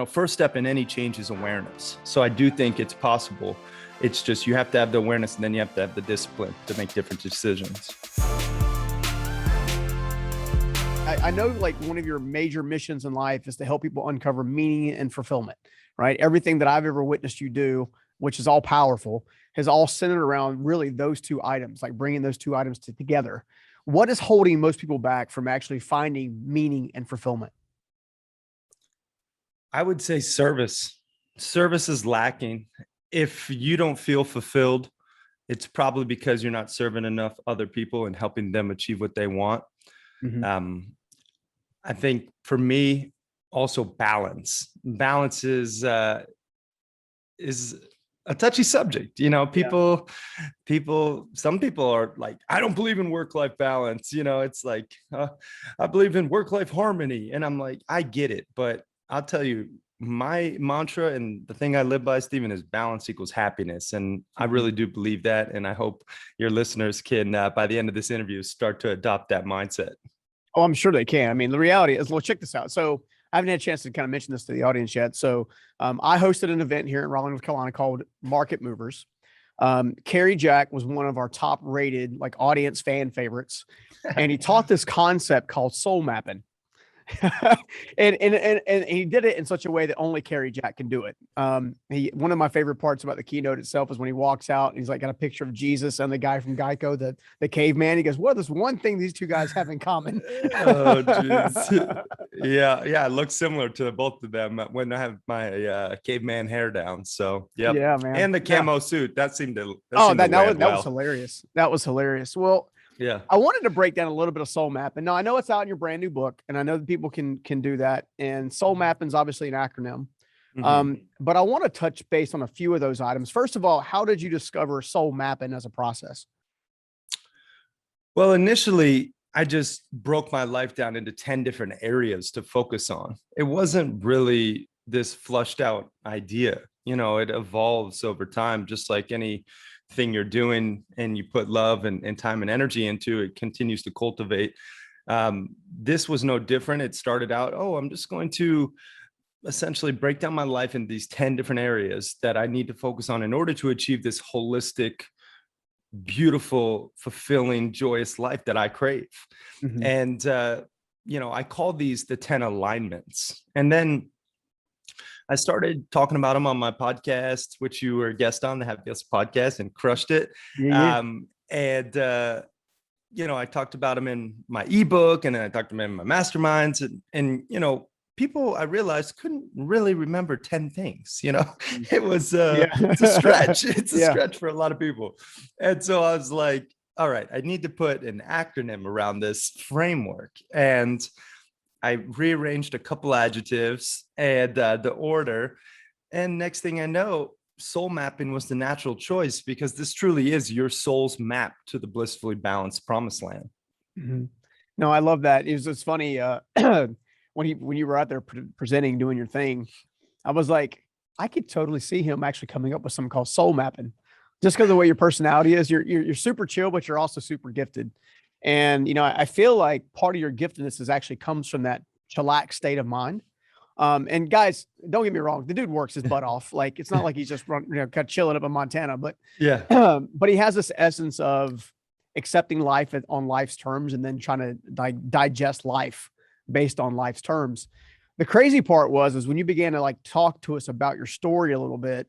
first step in any change is awareness. So I do think it's possible. It's just, you have to have the awareness and then you have to have the discipline to make different decisions. I know like one of your major missions in life is to help people uncover meaning and fulfillment, right? Everything that I've ever witnessed you do, which is all powerful, has all centered around really those two items, like bringing those two items together. What is holding most people back from actually finding meaning and fulfillment? I would say service. Service is lacking. If you don't feel fulfilled, it's probably because you're not serving enough other people and helping them achieve what they want. Mm-hmm. I think for me, also balance. Balance is a touchy subject. Some people are like, I don't believe in work-life balance. It's like, I believe in work-life harmony. And I'm like, I get it. But I'll tell you, my mantra and the thing I live by, Stephen, is balance equals happiness. And I really do believe that. And I hope your listeners can, by the end of this interview, start to adopt that mindset. Oh, I'm sure they can. I mean, the reality is, well, check this out. So I haven't had a chance to kind of mention this to the audience yet. So I hosted an event here in Raleigh, North Carolina called Market Movers. Cary Jack was one of our top rated, like, audience fan favorites. And he taught this concept called soul mapping. and he did it in such a way that only Cary Jack can do it. One of my favorite parts about the keynote itself is when he walks out and he's like got a picture of Jesus and the guy from Geico, the caveman. He goes, well, there's one thing these two guys have in common. Oh, geez. Yeah. It looks similar to both of them when I have my caveman hair down. So yeah, man. And the camo suit that seemed to. That was hilarious. That was hilarious. Well. Yeah, I wanted to break down a little bit of soul mapping. Now, I know it's out in your brand new book, and I know that people can do that. And soul mapping is obviously an acronym. Mm-hmm. But I want to touch base on a few of those items. First of all, how did you discover soul mapping as a process? Well, initially, I just broke my life down into 10 different areas to focus on. It wasn't really this flushed out idea. It evolves over time, just like any thing you're doing, and you put love and time and energy into it, continues to cultivate. This was no different. It started out, I'm just going to essentially break down my life in these 10 different areas that I need to focus on in order to achieve this holistic, beautiful, fulfilling, joyous life that I crave. Mm-hmm. And, I call these the 10 alignments. And then I started talking about them on my podcast, which you were a guest on, the Happiest Podcast, and crushed it. Yeah. I talked about them in my ebook, and then I talked to them in my masterminds, and people, I realized, couldn't really remember 10 things. It was it's a stretch. It's a stretch for a lot of people. And so I was like, all right, I need to put an acronym around this framework. And I rearranged a couple adjectives and the order. And next thing I know, soul mapping was the natural choice, because this truly is your soul's map to the blissfully balanced promised land. Mm-hmm. No, I love that. It's funny. When you were out there presenting, doing your thing, I was like, I could totally see him actually coming up with something called soul mapping, just because of the way your personality is. You're super chill, but you're also super gifted. And, I feel like part of your giftedness actually comes from that chillax state of mind. And guys, don't get me wrong, the dude works his butt off. Like, it's not like he's just kind of chilling up in Montana, but yeah, but he has this essence of accepting life on life's terms, and then trying to digest life based on life's terms. The crazy part is when you began to talk to us about your story a little bit,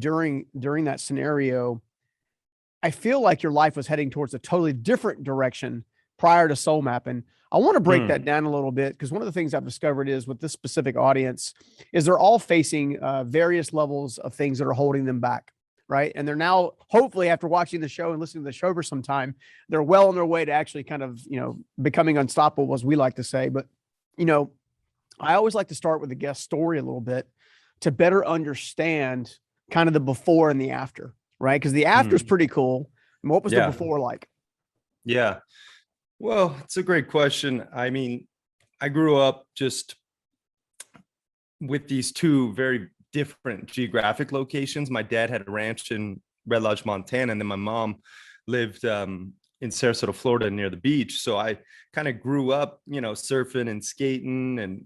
during that scenario, I feel like your life was heading towards a totally different direction prior to soul mapping. I want to break that down a little bit, because one of the things I've discovered is with this specific audience is they're all facing various levels of things that are holding them back, right? And they're now, hopefully, after watching the show and listening to the show for some time, they're well on their way to actually kind of, becoming unstoppable, as we like to say. But, I always like to start with the guest story a little bit to better understand kind of the before and the after. Right? Because the after is pretty cool. And what was the before like? Yeah. Well, it's a great question. I mean, I grew up just with these two very different geographic locations. My dad had a ranch in Red Lodge, Montana, and then my mom lived in Sarasota, Florida, near the beach. So I kind of grew up, surfing and skating and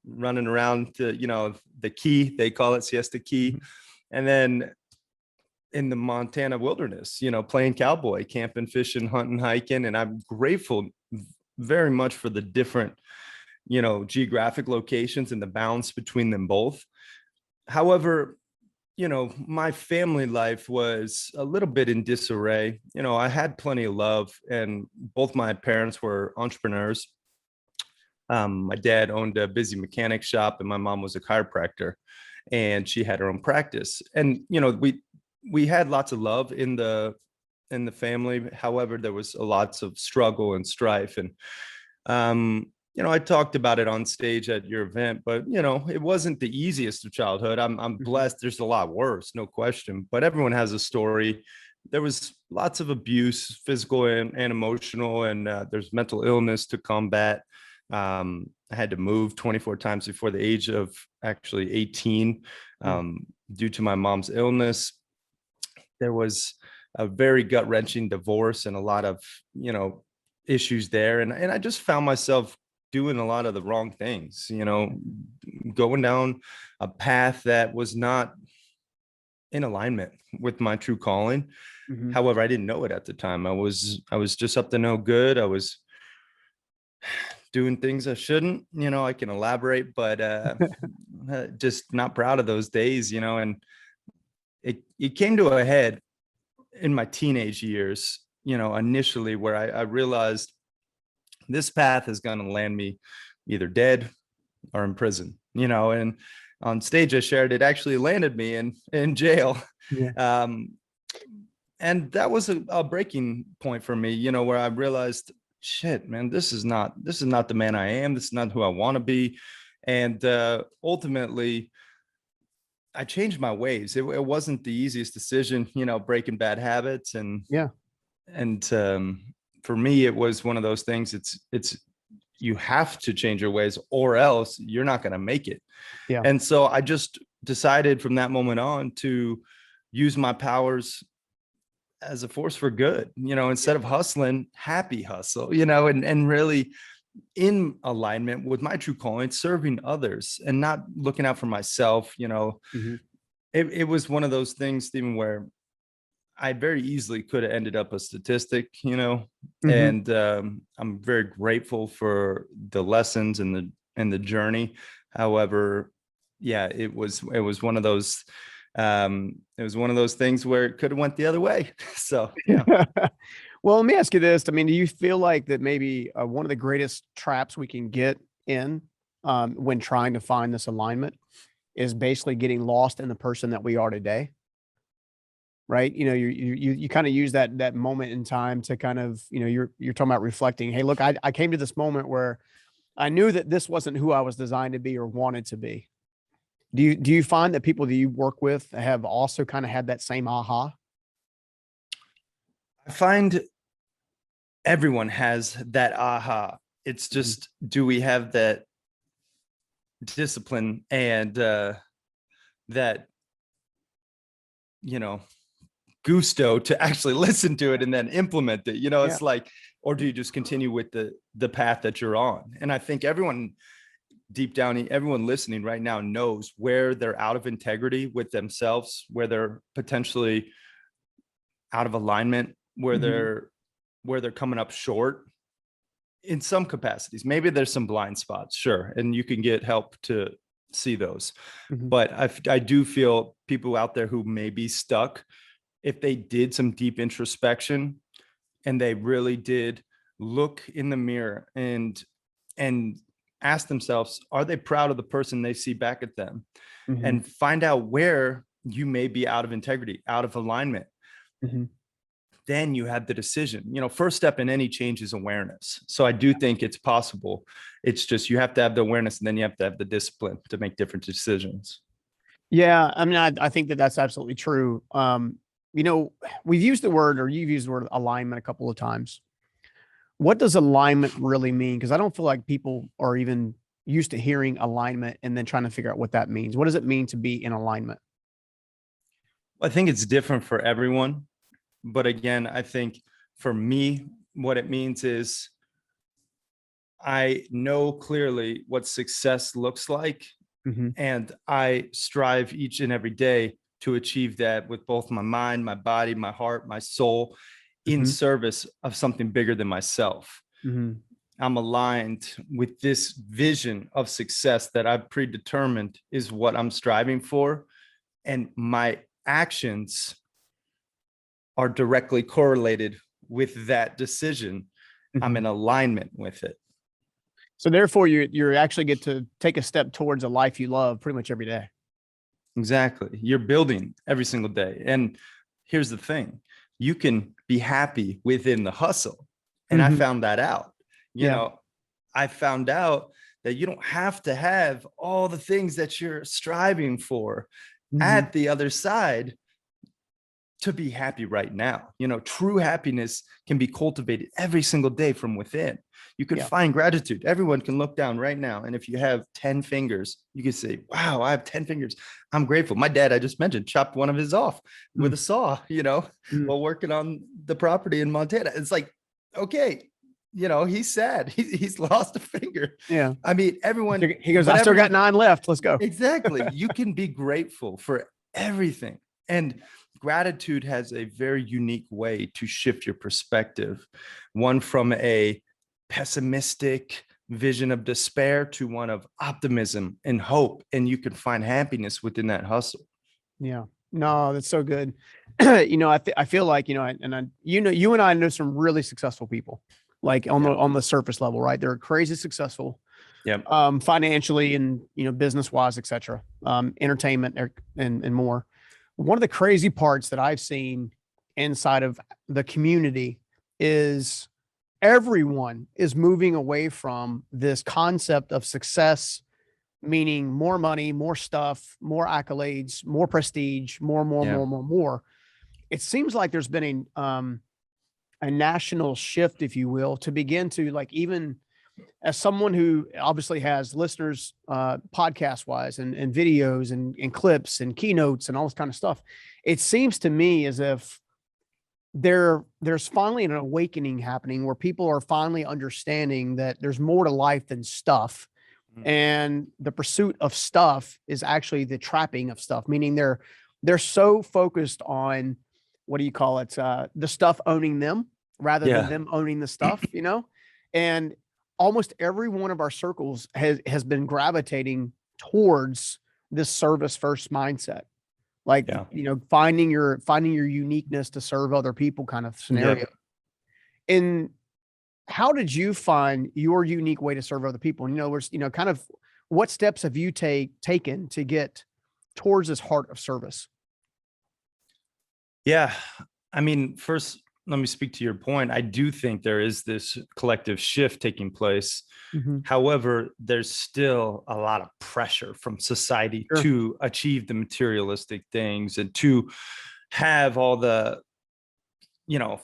running around to, the key, they call it Siesta Key. Mhm. And then in the Montana wilderness, playing cowboy, camping, fishing, hunting, hiking. And I'm grateful very much for the different, geographic locations and the balance between them both. However, my family life was a little bit in disarray. I had plenty of love, and both my parents were entrepreneurs. My dad owned a busy mechanic shop, and my mom was a chiropractor, and she had her own practice. And we had lots of love in the family. However, there was lots of struggle and strife. And I talked about it on stage at your event, but it wasn't the easiest of childhood. I'm blessed. There's a lot worse, no question. But everyone has a story. There was lots of abuse, physical and emotional, and there's mental illness to combat. I had to move 24 times before the age of actually 18 due to my mom's illness. There was a very gut-wrenching divorce and a lot of, issues there. And I just found myself doing a lot of the wrong things, going down a path that was not in alignment with my true calling. Mhm. However, I didn't know it at the time. I was just up to no good. I was doing things I shouldn't, I can elaborate, but just not proud of those days, and it came to a head in my teenage years, initially, where I realized this path is going to land me either dead or in prison, and on stage I shared it actually landed me in jail. Yeah. And that was a breaking point for me, where I realized, shit, man, this is not the man I am. This is not who I want to be. And ultimately, I changed my ways. It wasn't the easiest decision, breaking bad habits. And for me, it was one of those things. It's you have to change your ways, or else you're not going to make it. Yeah. And so I just decided from that moment on to use my powers as a force for good, instead of hustling, happy hustle, and really in alignment with my true calling, serving others and not looking out for myself. Mhm. It was one of those things, Stephen, where I very easily could have ended up a statistic, Mhm. and I'm very grateful for the lessons and the journey. However, yeah, it was one of those things where it could have went the other way. So yeah. Well, let me ask you this. I mean, do you feel like that maybe one of the greatest traps we can get in when trying to find this alignment is basically getting lost in the person that we are today? Right? You kind of use that moment in time to kind of, you're talking about reflecting. Hey, look, I came to this moment where I knew that this wasn't who I was designed to be or wanted to be. Do you find that people that you work with have also kind of had that same aha? I find everyone has that aha. It's Mhm. just, do we have that discipline and that, gusto to actually listen to it and then implement it? Yeah. It's like, or do you just continue with the path that you're on? And I think everyone deep down, everyone listening right now knows where they're out of integrity with themselves, where they're potentially out of alignment, where Mhm. they're coming up short in some capacities. Maybe there's some blind spots, sure, and you can get help to see those. Mhm. But I do feel people out there who may be stuck, if they did some deep introspection and they really did look in the mirror and ask themselves, are they proud of the person they see back at them? Mhm. And find out where you may be out of integrity, out of alignment. Mhm. Then you have the decision. First step in any change is awareness. So I do think it's possible. It's just, you have to have the awareness, and then you have to have the discipline to make different decisions. Yeah, I mean, I think that that's absolutely true. You know, we've used the word, or you've used the word alignment a couple of times. What does alignment really mean? Because I don't feel like people are even used to hearing alignment and then trying to figure out what that means. What does it mean to be in alignment? I think it's different for everyone. But again, I think for me, what it means is I know clearly what success looks like, Mhm. and I strive each and every day to achieve that with both my mind, my body, my heart, my soul, in Mhm. service of something bigger than myself. Mhm. I'm aligned with this vision of success that I've predetermined is what I'm striving for. And my actions are directly correlated with that decision. I'm Mhm. in alignment with it. So therefore, you actually get to take a step towards a life you love pretty much every day. Exactly. You're building every single day. And here's the thing, you can be happy within the hustle. And I Mhm. found that out. You Yeah. know, I found out that you don't have to have all the things that you're striving for Mhm. at the other side to be happy right now. You know, true happiness can be cultivated every single day from within. You could Yeah. find gratitude. Everyone can look down right now. And if you have 10 fingers, you can say, wow, I have 10 fingers. I'm grateful. My dad, I just mentioned, chopped one of his off with a Mm. saw, Mm. while working on the property in Montana. It's like, okay, he's sad. He's lost a finger. Yeah. I mean, everyone, He goes, but I still got everyone, 9 left. Let's go. exactly. You can be grateful for everything. And gratitude has a very unique way to shift your perspective, one from a pessimistic vision of despair to one of optimism and hope. And you can find happiness within that hustle. Yeah. No, that's so good. I feel like, you and I know some really successful people, like on Yeah. the surface level, right? They're crazy successful, Yep. financially and, business wise, et cetera, entertainment and more. One of the crazy parts that I've seen inside of the community is everyone is moving away from this concept of success, meaning more money, more stuff, more accolades, more prestige, more, more, Yeah. more, more, more. It seems like there's been a national shift, if you will, to begin to, like, even as someone who obviously has listeners, podcast wise and videos and clips and keynotes and all this kind of stuff, it seems to me as if there's finally an awakening happening where people are finally understanding that there's more to life than stuff. Mhm. And the pursuit of stuff is actually the trapping of stuff, meaning they're so focused on, what do you call it? The stuff owning them rather than Yeah. them owning the stuff, and almost every one of our circles has been gravitating towards this service first mindset. Like, Yeah. finding your uniqueness to serve other people kind of scenario. Yep. And how did you find your unique way to serve other people? And, kind of what steps have you taken to get towards this heart of service? Yeah. I mean, first, let me speak to your point. I do think there is this collective shift taking place. Mhm. However, there's still a lot of pressure from society Sure. to achieve the materialistic things and to have all the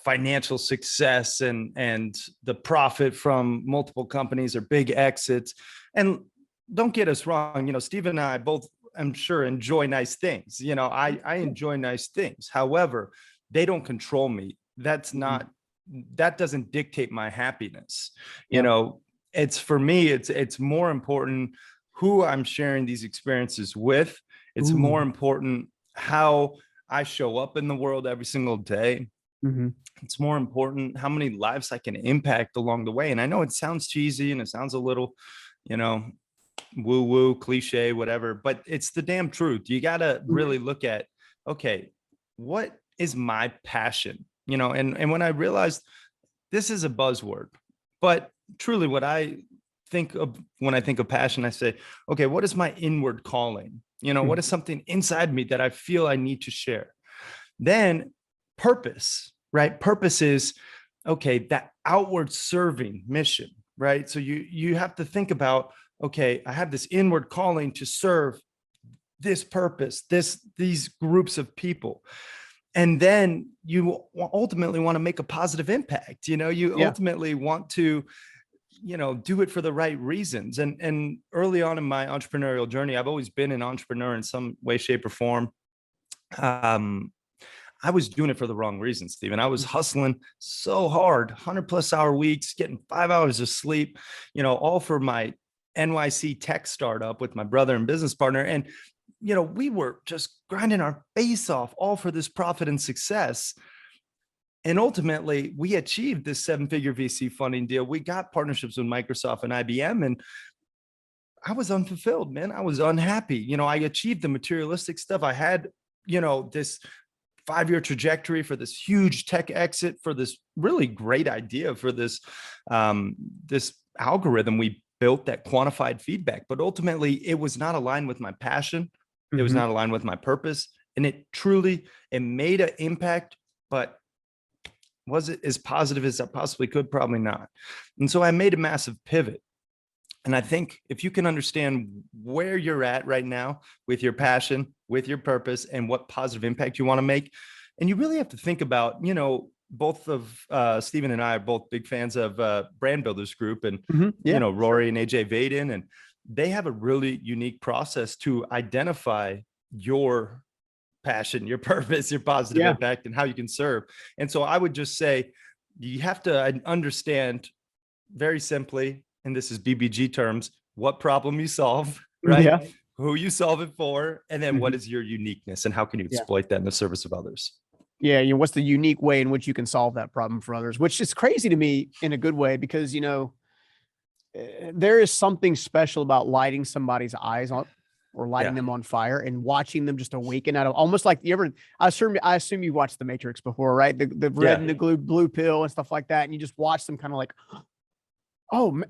financial success and the profit from multiple companies or big exits. And don't get us wrong, Steve and I both, I'm sure, enjoy nice things. I enjoy nice things. However, they don't control me. Mhm. That doesn't dictate my happiness. Yeah. It's, for me, it's more important who I'm sharing these experiences with. It's Ooh. more important how I show up in the world every single day. Mhm. It's more important how many lives I can impact along the way. And I know it sounds cheesy and it sounds a little, you know, woo woo, cliche, whatever, but it's the damn truth. You got to Mhm. really look at, okay, what is my passion? And when I realized this is a buzzword, but truly what I think of when I think of passion, I say, okay, what is my inward calling? What is something inside me that I feel I need to share? Then purpose, right? Purpose is, okay, that outward serving mission, right? So you have to think about, okay, I have this inward calling to serve this purpose, these groups of people. And then you ultimately want to make a positive impact. You Yeah. ultimately want to, do it for the right reasons. And early on in my entrepreneurial journey, I've always been an entrepreneur in some way, shape, or form. I was doing it for the wrong reasons, Stephen. I was hustling so hard, 100+ hour weeks, getting 5 hours of sleep, all for my NYC tech startup with my brother and business partner. And, we were just grinding our face off, all for this profit and success. And ultimately, we achieved this 7-figure VC funding deal. We got partnerships with Microsoft and IBM, and I was unfulfilled, man. I was unhappy. I achieved the materialistic stuff. I had, this 5-year trajectory for this huge tech exit, for this really great idea, for this this algorithm we built that quantified feedback. But ultimately, it was not aligned with my passion. It was not aligned with my purpose. And it made an impact, but was it as positive as I possibly could? Probably not. And so I made a massive pivot. And I think if you can understand where you're at right now with your passion, with your purpose, and what positive impact you want to make, and you really have to think about, both of Stephen and I are both big fans of Brand Builders Group, and Rory and AJ Vaden, and they have a really unique process to identify your passion, your purpose, your positive impact, and how you can serve. And so I would just say you have to understand very simply, and this is BBG terms, what problem you solve, right? Yeah. Who you solve it for, and then what is your uniqueness and how can you exploit that in the service of others? Yeah. What's the unique way in which you can solve that problem for others, which is crazy to me in a good way, because, there is something special about lighting somebody's eyes on, or lighting them on fire, and watching them just awaken out of, almost like I assume you watched The Matrix before, right? The red and the blue pill and stuff like that. And you just watch them kind of like, oh,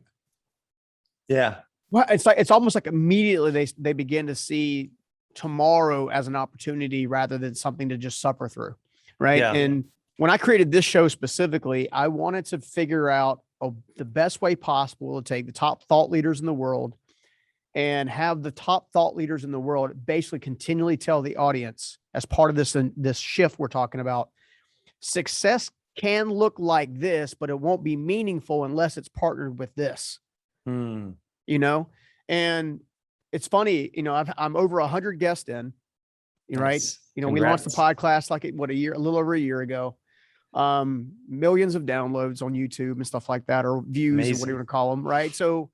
yeah. Well, it's almost like immediately they begin to see tomorrow as an opportunity rather than something to just suffer through. Right. Yeah. And when I created this show specifically, I wanted to figure out the best way possible to take the top thought leaders in the world and have the top thought leaders in the world basically continually tell the audience, as part of this shift we're talking about, success can look like this, but it won't be meaningful unless it's partnered with this. And it's funny, I'm over 100 guests in, right? We launched the podcast like a little over a year ago. Millions of downloads on YouTube and stuff like that, or views, or whatever you want to call them. Right. So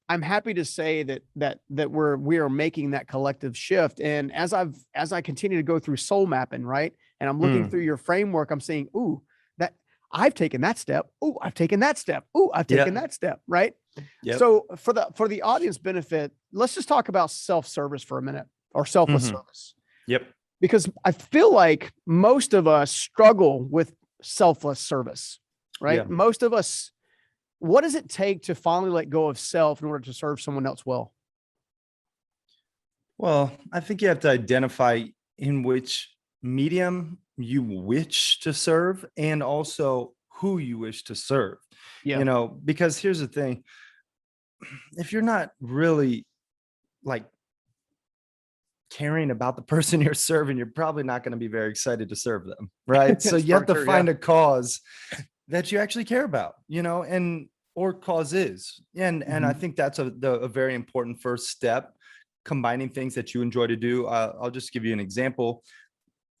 I'm happy to say that we are making that collective shift. And as I continue to go through soul mapping, right, and I'm looking through your framework, I'm saying, ooh, that I've taken that step. Ooh, I've taken that step. Ooh, I've taken that step. Right. Yep. So for the audience benefit, let's just talk about self-service for a minute, or selfless service. Yep. Because I feel like most of us struggle with selfless service, right? Yeah. Most of us, what does it take to finally let go of self in order to serve someone else well? Well, I think you have to identify in which medium you wish to serve, and also who you wish to serve. Yeah. Because here's the thing. If you're not really caring about the person you're serving, you're probably not going to be very excited to serve them. Right. So you have to find a cause that you actually care about, or cause is. And I think that's a very important first step, combining things that you enjoy to do. I'll just give you an example.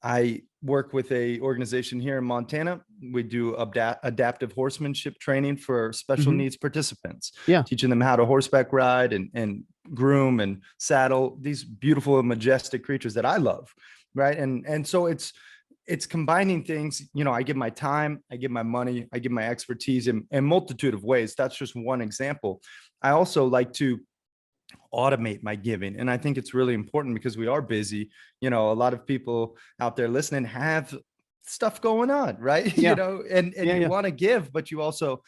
I work with a organization here in Montana. We do adaptive horsemanship training for special needs participants, teaching them how to horseback ride and groom and saddle these beautiful and majestic creatures that I love. Right. And so it's combining things. I give my time, I give my money, I give my expertise in a multitude of ways. That's just one example. I also like to automate my giving. And I think it's really important because we are busy. A lot of people out there listening have stuff going on, right? Yeah. And you want to give, but you also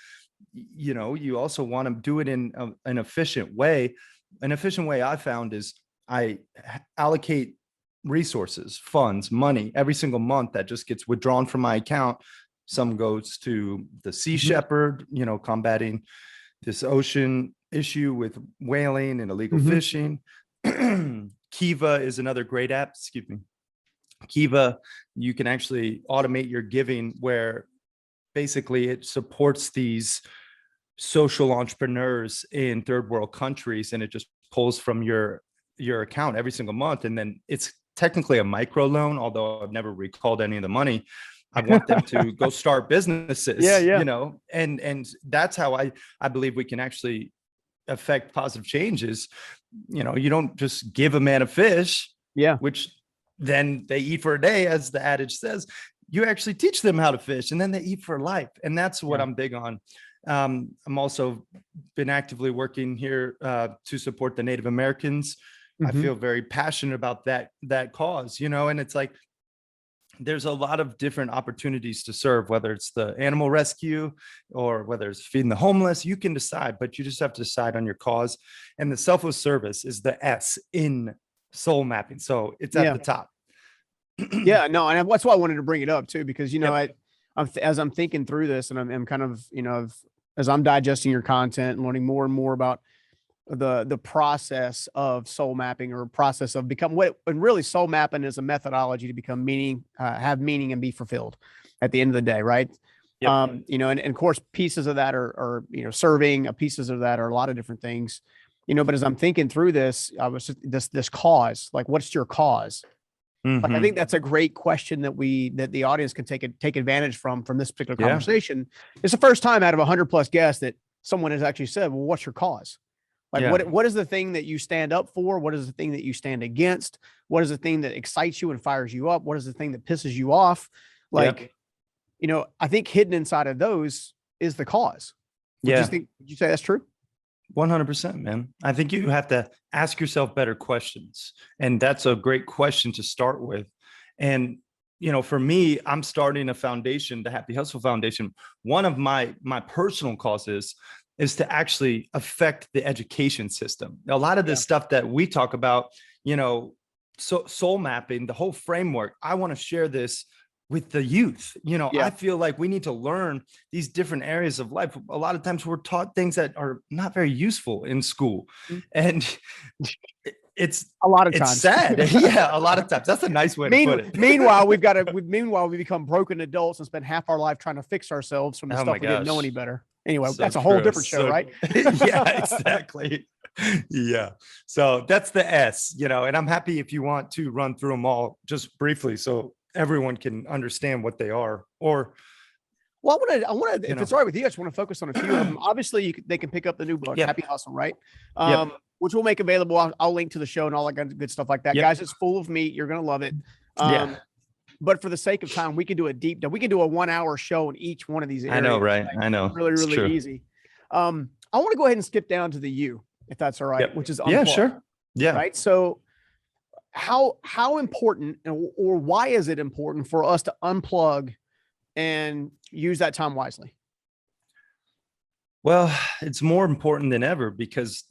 want to do it in an efficient way. An efficient way I found is I allocate resources, funds, money every single month that just gets withdrawn from my account. Some goes to the Sea Shepherd, combating this ocean issue with whaling and illegal fishing. Kiva is another great app. Excuse me. Kiva, you can actually automate your giving, where basically it supports these social entrepreneurs in third world countries, and it just pulls from your account every single month, and then it's technically a micro loan, although I've never recalled any of the money. I want them to go start businesses, Yeah. you know, and that's how I believe we can actually affect positive changes. You know, you don't just give a man a fish, which then they eat for a day, as the adage says. You actually teach them how to fish, and then they eat for life. And that's what I'm big on. I'm also been actively working here to support the Native Americans. I feel very passionate about that cause, you know, and it's like, there's a lot of different opportunities to serve, whether it's the animal rescue or whether it's feeding the homeless. You can decide, but you just have to decide on your cause. And the selfless service is the S in soul mapping. So it's at the top. Yeah, no, and that's why I wanted to bring it up too, because, you know, as I'm thinking through this, and I'm kind of, you know, as I'm digesting your content and learning more and more about the process of soul mapping, or process of and really soul mapping is a methodology to become meaning, have meaning and be fulfilled at the end of the day. Right. You know, and of course, pieces of that are, you know, serving, pieces of that are a lot of different things, you know, but as I'm thinking through this, I was just this cause, like, what's your cause? Like, I think that's a great question that the audience can take advantage from this particular conversation. It's the first time out of 100+ guests that someone has actually said, well, what's your cause? Like, what is the thing that you stand up for? What is the thing that you stand against? What is the thing that excites you and fires you up? What is the thing that pisses you off? Like, you know, I think hidden inside of those is the cause. Would you say that's true? 100%, man. I think you have to ask yourself better questions. And that's a great question to start with. And, you know, for me, I'm starting a foundation, the Happy Hustle Foundation. One of my personal causes is to actually affect the education system. A lot of this stuff that we talk about, you know, soul mapping, the whole framework, I want to share this with the youth. You know, I feel like we need to learn these different areas of life. A lot of times we're taught things that are not very useful in school. And it's a lot of times. It's sad. Yeah, a lot of times. That's a nice way to put it. Meanwhile, we become broken adults and spend half our life trying to fix ourselves from the stuff we didn't know any better. Anyway, that's a whole different show, right? Yeah, exactly. Yeah. So that's the S, you know, and I'm happy if you want to run through them all just briefly so everyone can understand what they are. Or, well, I want to, if it's all right with you, I just want to focus on a few of them. Obviously, they can pick up the new book, Happy Hustle, right? Which we'll make available. I'll link to the show and all that good stuff like that. Guys, it's full of meat. You're going to love it. But for the sake of time, we can do a deep dive. We can do a 1-hour show in each one of these areas. I know, right? I know. Really easy. I want to go ahead and skip down to the U, if that's all right, which is Unplug. Yeah, sure. Yeah. Right. So how important, or why is it important for us to unplug and use that time wisely? Well, it's more important than ever because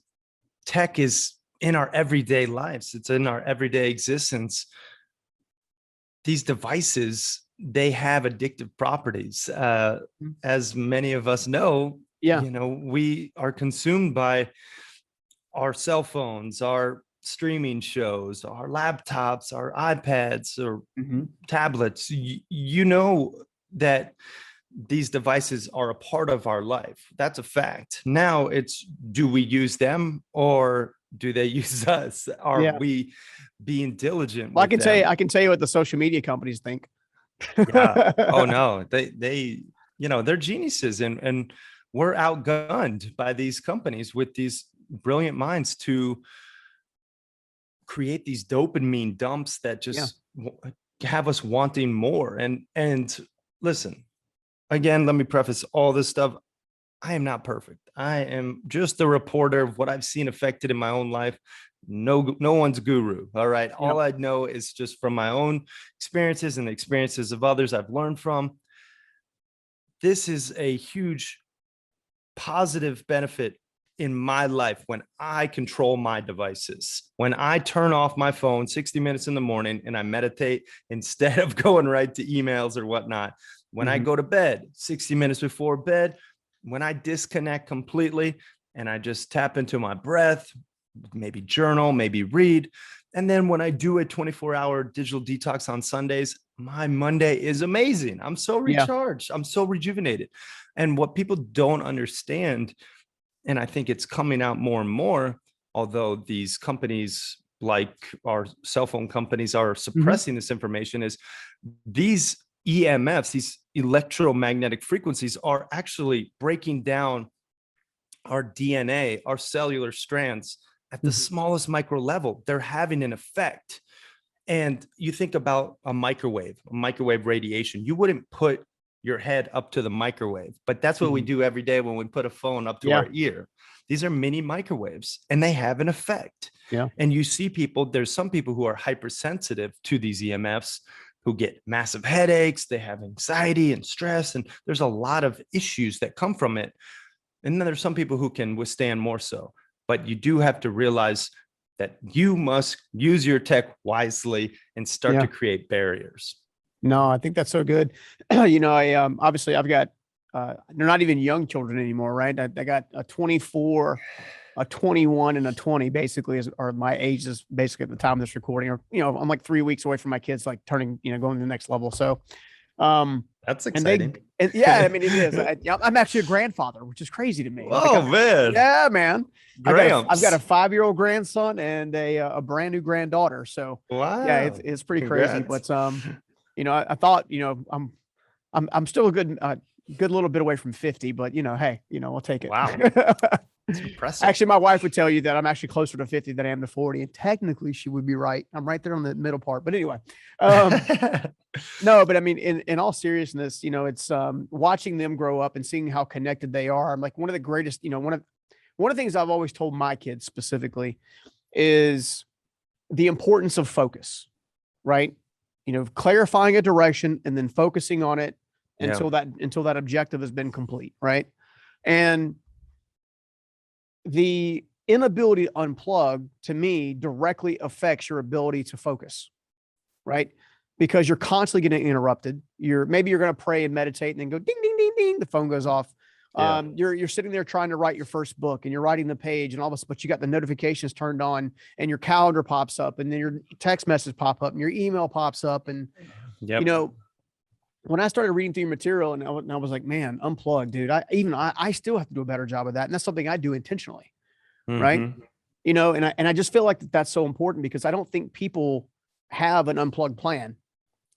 tech is in our everyday lives. It's in our everyday existence. These devices, they have addictive properties. As many of us know, you know, we are consumed by our cell phones, our streaming shows, our laptops, our iPads, or tablets. You know that these devices are a part of our life. That's a fact. Now it's, do we use them or do they use us? Are we being diligent? Well, I can tell you what the social media companies think. Oh no, they, you know, they're geniuses, and we're outgunned by these companies with these brilliant minds to create these dopamine dumps that just have us wanting more. And listen, again, let me preface all this stuff. I am not perfect. I am just a reporter of what I've seen affected in my own life. No one's guru. All right. All I know is just from my own experiences and the experiences of others I've learned from. This is a huge positive benefit in my life when I control my devices, when I turn off my phone 60 minutes in the morning and I meditate instead of going right to emails or whatnot. When I go to bed 60 minutes before bed, when I disconnect completely and I just tap into my breath, maybe journal, maybe read. And then when I do a 24-hour digital detox on Sundays, my Monday is amazing. I'm so recharged. I'm so rejuvenated. And what people don't understand, and I think it's coming out more and more, although these companies like our cell phone companies are suppressing this information, is these EMFs, these electromagnetic frequencies, are actually breaking down our DNA, our cellular strands at the smallest micro level. They're having an effect. And you think about a microwave radiation. You wouldn't put your head up to the microwave, but that's what we do every day when we put a phone up to our ear. These are mini microwaves and they have an effect. Yeah. And you see people, there's some people who are hypersensitive to these EMFs who get massive headaches, they have anxiety and stress, and there's a lot of issues that come from it. And then there's some people who can withstand more so, but you do have to realize that you must use your tech wisely and start to create barriers. No, I think that's so good. You know, I obviously I've got they're not even young children anymore, right? I got a 24, a 21, and a 20 basically are my ages basically at the time of this recording. Or, you know, I'm like 3 weeks away from my kids like turning, you know, going to the next level. So that's exciting. And yeah, I mean, it is. I'm actually a grandfather, which is crazy to me. Oh, man. Yeah, man. I've got a 5-year-old grandson and a brand new granddaughter. So wow. Yeah, it's pretty crazy. But you know, I thought, you know, I'm still a good little bit away from 50, but you know, hey, you know, I'll take it. Wow. That's impressive. Actually, my wife would tell you that I'm actually closer to 50 than I am to 40. And technically she would be right. I'm right there on the middle part. But anyway, no, but I mean, in all seriousness, you know, it's watching them grow up and seeing how connected they are. I'm like, one of the greatest, you know, one of the things I've always told my kids specifically is the importance of focus, right? You know, clarifying a direction and then focusing on it until that objective has been complete, right? And the inability to unplug, to me, directly affects your ability to focus, right? Because you're constantly getting interrupted. Maybe you're going to pray and meditate and then go ding, ding, ding, ding. The phone goes off. You're sitting there trying to write your first book and you're writing the page and all this, but you got the notifications turned on and your calendar pops up and then your text message pop up and your email pops up. And, you know, when I started reading through your material and I was like, man, unplug, dude. I still have to do a better job of that. And that's something I do intentionally. Right. You know, and I just feel like that's so important because I don't think people have an unplugged plan.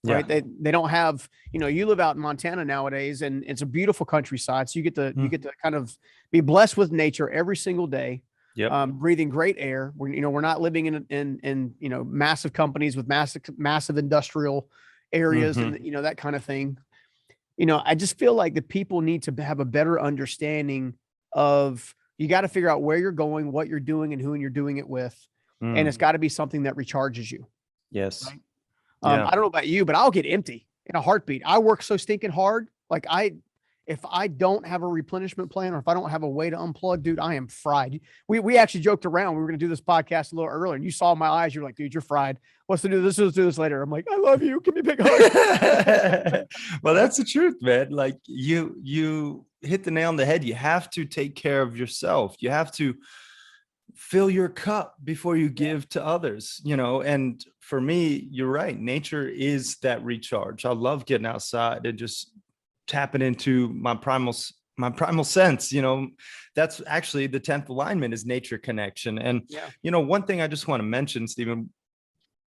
Right. They don't have, you know, you live out in Montana nowadays and it's a beautiful countryside. So you get to kind of be blessed with nature every single day. Breathing great air. We're not living in you know, massive companies with massive industrial areas and, you know, that kind of thing. You know, I just feel like the people need to have a better understanding of, you got to figure out where you're going, what you're doing and who you're doing it with. And it's got to be something that recharges you. Yes. Right? I don't know about you, but I'll get empty in a heartbeat. I work so stinking hard. Like if I don't have a replenishment plan or if I don't have a way to unplug, dude, I am fried. We actually joked around. We were going to do this podcast a little earlier and you saw my eyes. You're like, dude, you're fried. Let's do this later. I'm like, I love you. Give me a big hug. Well, that's the truth, man. Like you hit the nail on the head. You have to take care of yourself. You have to fill your cup before you give to others, you know. And for me, you're right. Nature is that recharge. I love getting outside and just tapping into my primal sense. You know, that's actually the 10th alignment is nature connection. And, you know, one thing I just want to mention, Stephen,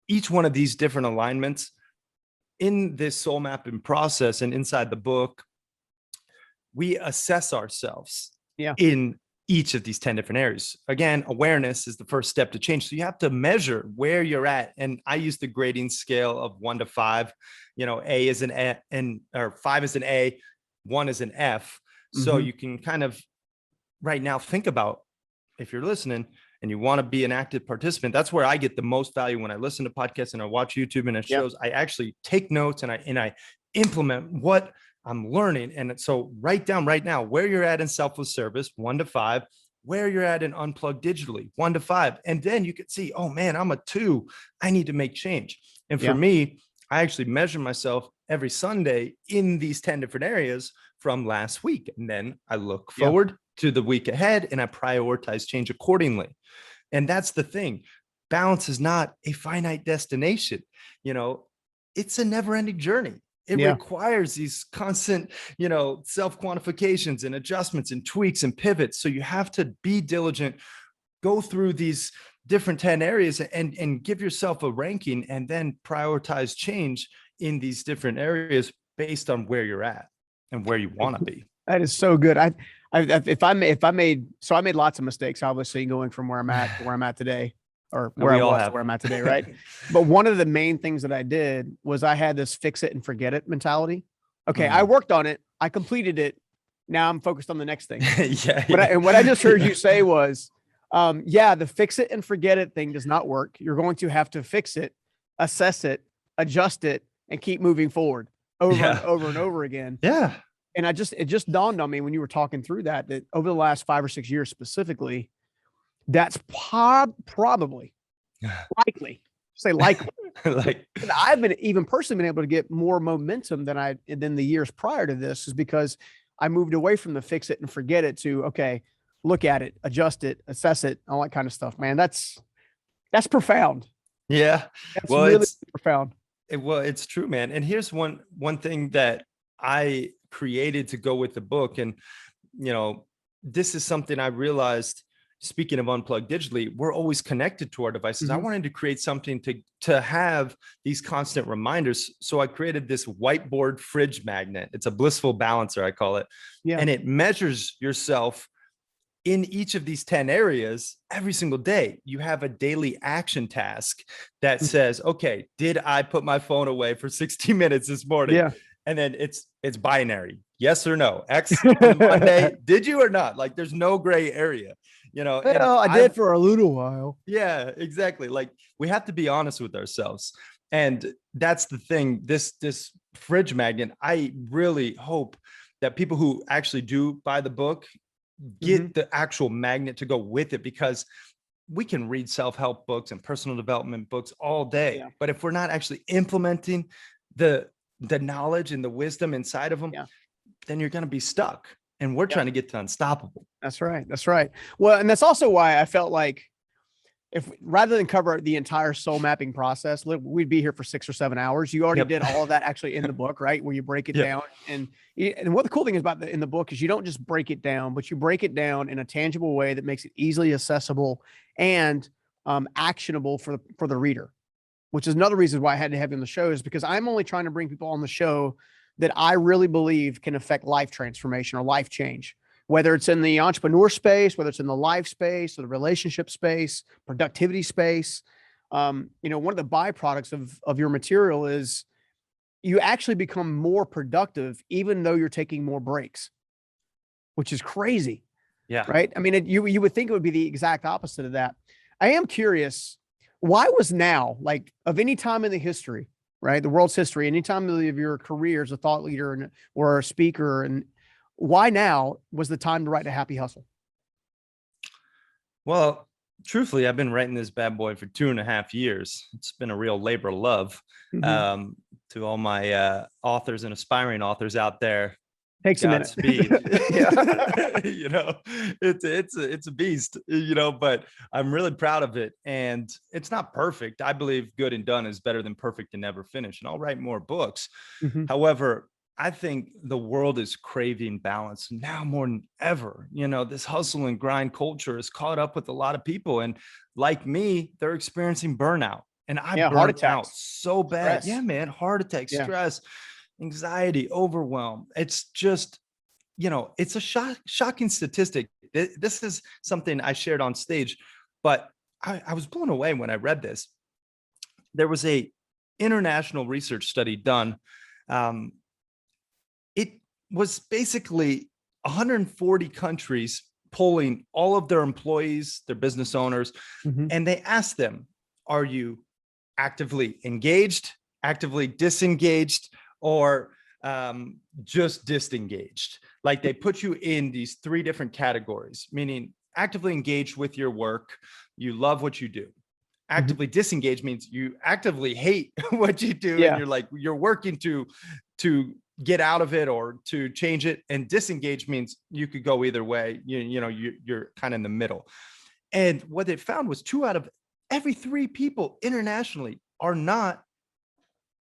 each one of these different alignments in this soul mapping process and inside the book, we assess ourselves in each of these 10 different areas. Again, awareness is the first step to change. So you have to measure where you're at. And I use the grading scale of 1 to 5. You know, A is an A or 5 is an A, 1 is an F. So you can kind of right now think about, if you're listening and you want to be an active participant, that's where I get the most value when I listen to podcasts and I watch YouTube and it shows. I actually take notes and I implement what I'm learning. And so write down right now where you're at in selfless service, 1 to 5, where you're at in unplugged digitally, 1 to 5. And then you could see, oh man, I'm a 2. I need to make change. And for me, I actually measure myself every Sunday in these 10 different areas from last week. And then I look forward to the week ahead and I prioritize change accordingly. And that's the thing. Balance is not a finite destination. You know, it's a never-ending journey. It requires these constant, you know, self-quantifications and adjustments and tweaks and pivots. So you have to be diligent, go through these different 10 areas and give yourself a ranking and then prioritize change in these different areas based on where you're at and where you want to be. That is so good. I made lots of mistakes, obviously, going from where I'm at to where I'm at today, or where I was to where I'm at today, right? But one of the main things that I did was I had this fix it and forget it mentality. Okay, I worked on it, I completed it. Now I'm focused on the next thing. And what I just heard you say was, the fix it and forget it thing does not work. You're going to have to fix it, assess it, adjust it, and keep moving forward over and over and over again. Yeah. And it just dawned on me when you were talking through that over the last 5 or 6 years specifically, that's probably likely, like I've been even personally been able to get more momentum than the years prior to this, is because I moved away from the fix it and forget it to, okay, look at it, adjust it, assess it, all that kind of stuff, man. That's profound. Yeah. That's really profound. It's true, man. And here's one thing that I created to go with the book. And, this is something I realized, speaking of Unplug digitally, we're always connected to our devices. I wanted to create something to have these constant reminders. So I created this whiteboard fridge magnet. It's a blissful balancer, I call it. Yeah. And it measures yourself in each of these 10 areas every single day. You have a daily action task that says, okay, did I put my phone away for 60 minutes this morning? Yeah. And then it's binary, yes or no. X on Monday, did you or not? Like, there's no gray area, I did for a little while. Yeah, exactly. Like, we have to be honest with ourselves. And that's the thing, this fridge magnet, I really hope that people who actually do buy the book get the actual magnet to go with it, because we can read self-help books and personal development books all day. Yeah. But if we're not actually implementing the knowledge and the wisdom inside of them, then you're going to be stuck. And we're trying to get to unstoppable. That's right. That's right. Well, and that's also why I felt like, if rather than cover the entire soul mapping process, we'd be here for 6 or 7 hours. You already did all of that actually in the book, right? Where you break it down. And what the cool thing is in the book is you don't just break it down, but you break it down in a tangible way that makes it easily accessible and actionable for the reader, which is another reason why I had to have you on the show, is because I'm only trying to bring people on the show that I really believe can affect life transformation or life change, whether it's in the entrepreneur space, whether it's in the life space or the relationship space, productivity space. One of the byproducts of your material is you actually become more productive, even though you're taking more breaks, which is crazy. Yeah. Right. I mean, you would think it would be the exact opposite of that. I am curious, why was now, like, of any time in the history, right, the world's history, any time of your career as a thought leader or a speaker, and why now was the time to write A Happy Hustle? Well, truthfully, I've been writing this bad boy for 2.5 years. It's been a real labor of love. To all my authors and aspiring authors out there, takes a minute. It's a beast, but I'm really proud of it. And it's not perfect. I believe good and done is better than perfect and never finished. And I'll write more books. However, I think the world is craving balance now more than ever. This hustle and grind culture is caught up with a lot of people. And like me, they're experiencing burnout. And I burned out so bad. Stress. Yeah, man. Heart attack, stress, anxiety, overwhelm. It's just, it's a shocking statistic. This is something I shared on stage, but I was blown away when I read this. There was a international research study done. It was basically 140 countries polling all of their employees, their business owners, and they asked them, are you actively engaged, actively disengaged, or just disengaged? Like, they put you in these 3 different categories, meaning actively engaged with your work, you love what you do. Actively disengaged means you actively hate what you do, and you're working to get out of it or to change it. And disengaged means you could go either way. You're kind of in the middle. And what they found was 2 out of every 3 people internationally are not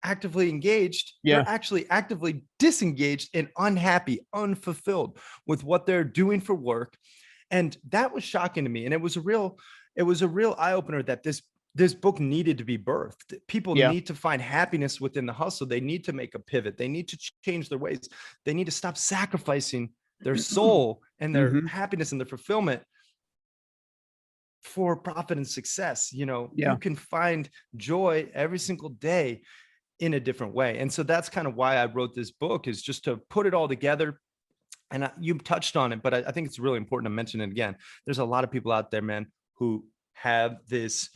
actively engaged. They're actually actively disengaged and unhappy, unfulfilled with what they're doing for work. And that was shocking to me. And it was a real it was a real eye opener that this book needed to be birthed. People need to find happiness within the hustle. They need to make a pivot. They need to change their ways. They need to stop sacrificing their soul and their happiness and their fulfillment for profit and success. You can find joy every single day in a different way. And so that's kind of why I wrote this book, is just to put it all together. And you touched on it, but I think it's really important to mention it again. There's a lot of people out there, man, who have this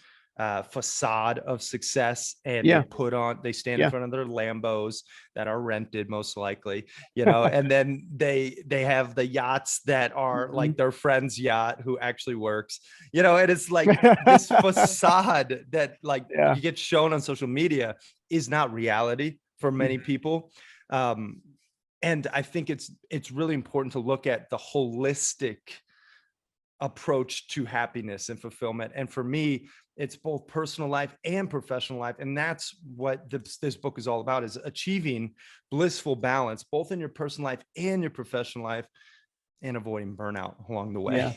facade of success, and they stand in front of their Lambos that are rented, most likely, and then they have the yachts that are like their friend's yacht who actually works, and it's like this facade that you get shown on social media is not reality for many people. And I think it's really important to look at the holistic approach to happiness and fulfillment. And for me, it's both personal life and professional life. And that's what this book is all about, is achieving blissful balance, both in your personal life and your professional life, and avoiding burnout along the way. Yeah.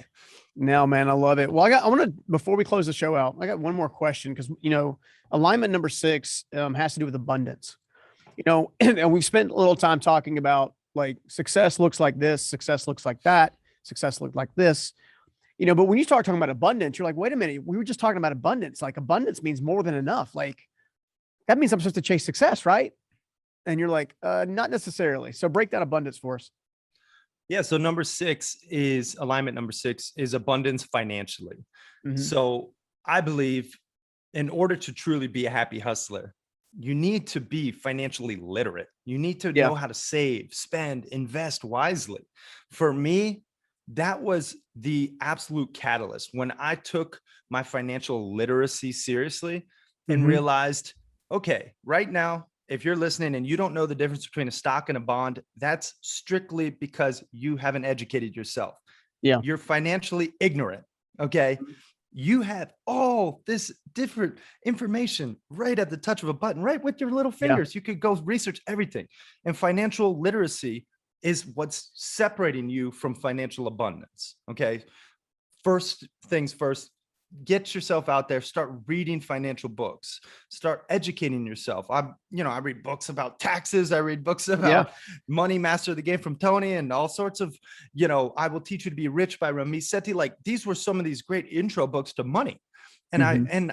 No, man, I love it. Well, before we close the show out, I got one more question, because, alignment number 6 has to do with abundance, and we've spent a little time talking about like success looks like this, success looks like that, success looks like this. But when you start talking about abundance, you're like, wait a minute, we were just talking about abundance. Like, abundance means more than enough. Like, that means I'm supposed to chase success, right? And you're like, not necessarily. So break that abundance for us. Yeah. So alignment number 6 is abundance financially. So I believe in order to truly be a happy hustler, you need to be financially literate. You need to know how to save, spend, invest wisely. For me, that was the absolute catalyst when I took my financial literacy seriously and realized, okay, right now, if you're listening and you don't know the difference between a stock and a bond, that's strictly because you haven't educated yourself. Yeah. You're financially ignorant. Okay. You have all this different information right at the touch of a button, right with your little fingers. You could go research everything. And financial literacy is what's separating you from financial abundance. Okay. First things first, get yourself out there, start reading financial books, start educating yourself. I read books about taxes. I read books about Money Master the Game from Tony, and all sorts of, I Will Teach You to Be Rich by Hermes. Like, these were some of these great intro books to money. And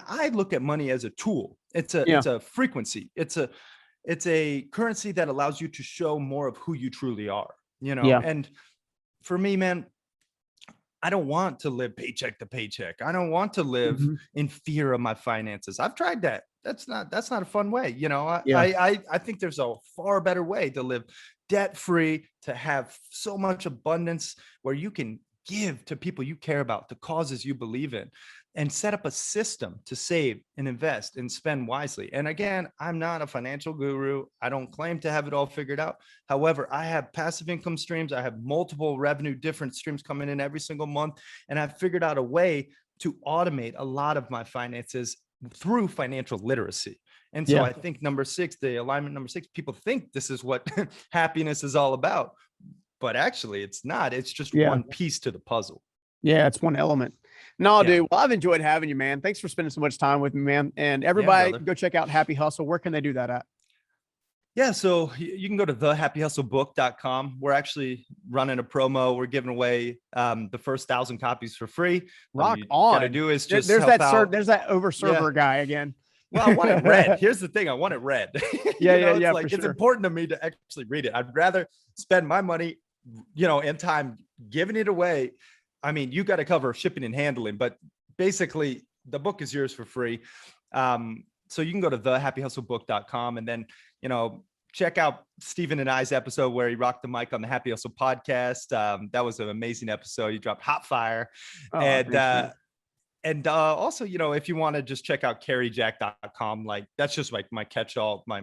I look at money as a tool. It's a frequency. It's a currency that allows you to show more of who you truly are, and for me, man, I don't want to live paycheck to paycheck. I don't want to live in fear of my finances. I've tried that. That's not a fun way. I think there's a far better way to live debt-free, to have so much abundance where you can give to people you care about, to causes you believe in, and set up a system to save and invest and spend wisely. And again, I'm not a financial guru. I don't claim to have it all figured out. However, I have passive income streams. I have multiple revenue, different streams coming in every single month. And I've figured out a way to automate a lot of my finances through financial literacy. And so I think number 6, the alignment number 6, people think this is what happiness is all about, but actually it's not. It's just one piece to the puzzle. Yeah, it's one element. No, dude. Well, I've enjoyed having you, man. Thanks for spending so much time with me, man. And everybody, go check out Happy Hustle. Where can they do that at? Yeah, so you can go to thehappyhustlebook.com. We're actually running a promo. We're giving away the first 1,000 copies for free. Rock on. Got to do is just there's that over server guy again. Well, I want it read. Here's the thing. I want it read. It's important to me to actually read it. I'd rather spend my money, and time giving it away. I mean, you got to cover shipping and handling, but basically the book is yours for free. So you can go to thehappyhustlebook.com and then, check out Stephen and I's episode where he rocked the mic on the Happy Hustle podcast. That was an amazing episode. He dropped hot fire. And also, if you want to just check out caryjack.com, like that's just like my catch-all, my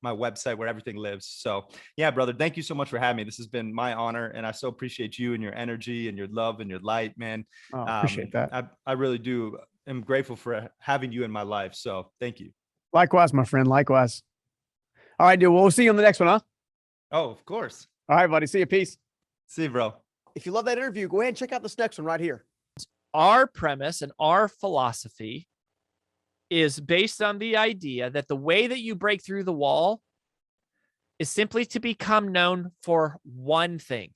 website where everything lives. So yeah, brother, thank you so much for having me. This has been my honor, and I so appreciate you and your energy and your love and your light, man. Appreciate that. I really do. I'm grateful for having you in my life. So thank you. Likewise, my friend. Likewise. All right, dude. Well, we'll see you on the next one, huh? Oh, of course. All right, buddy. See you. Peace. See you, bro. If you love that interview, go ahead and check out this next one right here. our premise and our philosophy is based on the idea that the way that you break through the wall is simply to become known for one thing.